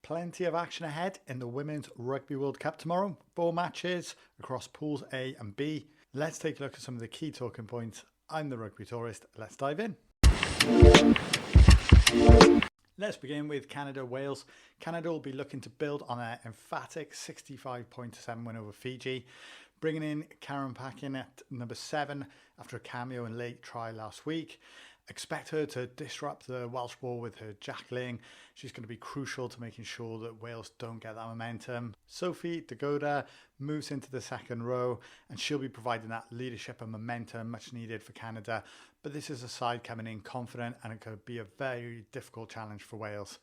Plenty of action ahead in the Women's Rugby World Cup tomorrow. 4 matches across pools A and B. Let's take a look at some of the key talking points. I'm the Rugby Tourist. Let's dive in. Let's begin with Canada-Wales. Canada will be looking to build on their emphatic 65-7 win over Fiji, bringing in Karen Paquin at number 7 after a cameo and late try last week. Expect her to disrupt the Welsh ball with her jackling. She's going to be crucial to making sure that Wales don't get that momentum. Sophie Dagoda moves into the second row and she'll be providing that leadership and momentum much needed for Canada. But this is a side coming in confident and it could be a very difficult challenge for Wales.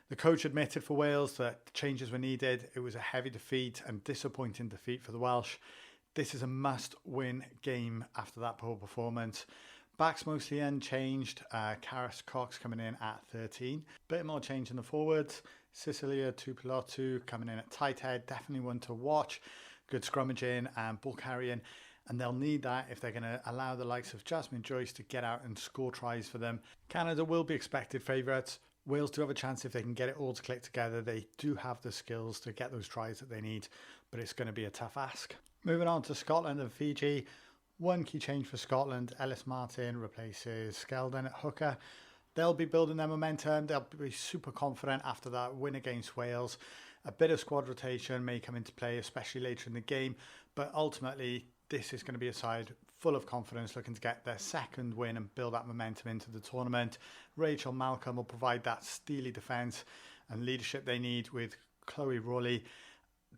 The coach admitted for Wales that changes were needed. It was a heavy defeat and disappointing defeat for the Welsh. This is a must-win game after that poor performance. Backs mostly unchanged. Karis Cox coming in at 13. Bit more change in the forwards. Cecilia Tupilotu coming in at tight head. Definitely one to watch. Good scrummaging and ball carrying. And they'll need that if they're going to allow the likes of Jasmine Joyce to get out and score tries for them. Canada will be expected favourites. Wales do have a chance if they can get it all to click together. They do have the skills to get those tries that they need, but it's going to be a tough ask. Moving on to Scotland and Fiji. One key change for Scotland, Ellis Martin replaces Skeldon at hooker. They'll be building their momentum. They'll be super confident after that win against Wales. A bit of squad rotation may come into play, especially later in the game, but ultimately this is going to be a side full of confidence looking to get their second win and build that momentum into the tournament. Rachel Malcolm will provide that steely defence and leadership they need with Chloe Rowley.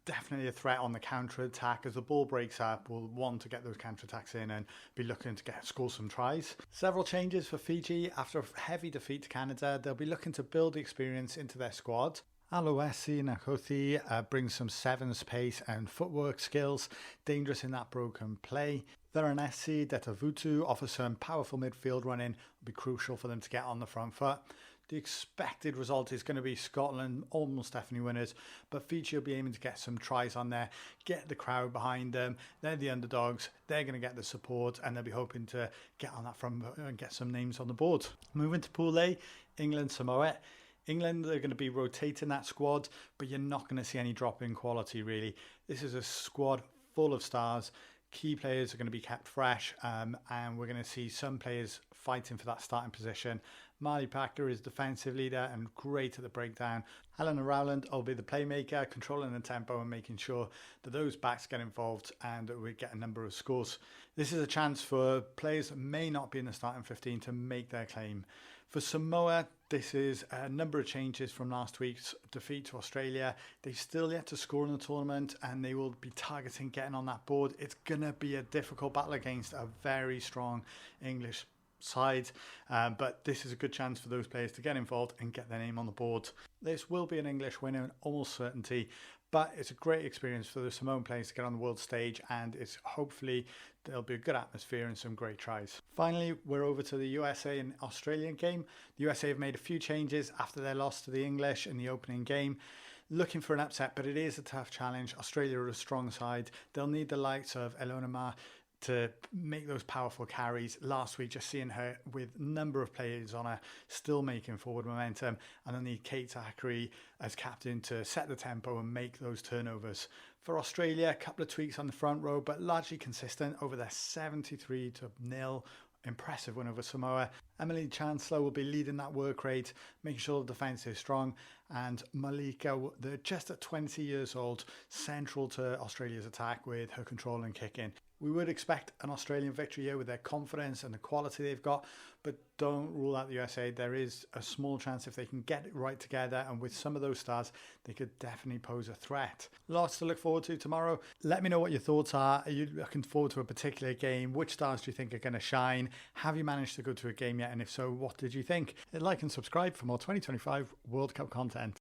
Definitely a threat on the counter-attack. As the ball breaks up, we'll want to get those counter-attacks in and be looking to score some tries. Several changes for Fiji. After a heavy defeat to Canada, they'll be looking to build the experience into their squad. Aloisi Nakothi brings some sevens pace and footwork skills, dangerous in that broken play. Veronesi Detavutu offers some powerful midfield running, will be crucial for them to get on the front foot. The expected result is going to be Scotland almost definitely winners, but Fiji will be aiming to get some tries on there, get the crowd behind them. They're the underdogs, they're going to get the support, and they'll be hoping to get on that front and get some names on the board. Moving to Pool A, England, Samoa. England are going to be rotating that squad, but you're not going to see any drop in quality really. This is a squad full of stars. Key players are going to be kept fresh, and we're going to see some players fighting for that starting position. Marley Packer is defensive leader and great at the breakdown. Helena Rowland will be the playmaker, controlling the tempo and making sure that those backs get involved and we get a number of scores. This is a chance for players that may not be in the starting 15 to make their claim. For Samoa, this is a number of changes from last week's defeat to Australia. They've still yet to score in the tournament and they will be targeting getting on that board. It's going to be a difficult battle against a very strong English side, but this is a good chance for those players to get involved and get their name on the board. This will be an English winner in almost certainty, but it's a great experience for the Samoan players to get on the world stage, and it's hopefully there'll be a good atmosphere and some great tries. Finally, we're over to the USA and Australian game. The USA have made a few changes after their loss to the English in the opening game. Looking for an upset, but it is a tough challenge. Australia are a strong side. They'll need the likes of Elona Maher to make those powerful carries. Last week, just seeing her with a number of players on her, still making forward momentum. And then need Kate Zackery as captain to set the tempo and make those turnovers. For Australia, a couple of tweaks on the front row, but largely consistent over their 73-0 impressive win over Samoa. Emily Chancellor will be leading that work rate, making sure the defence is strong. And Moleka, they're just at 20 years old, central to Australia's attack with her control and kicking. We would expect an Australian victory here with their confidence and the quality they've got, but don't rule out the USA. There is a small chance if they can get it right together, and with some of those stars, they could definitely pose a threat. Lots to look forward to tomorrow. Let me know what your thoughts are. Are you looking forward to a particular game? Which stars do you think are going to shine? Have you managed to go to a game yet? And if so, what did you think? Like and subscribe for more 2025 World Cup content.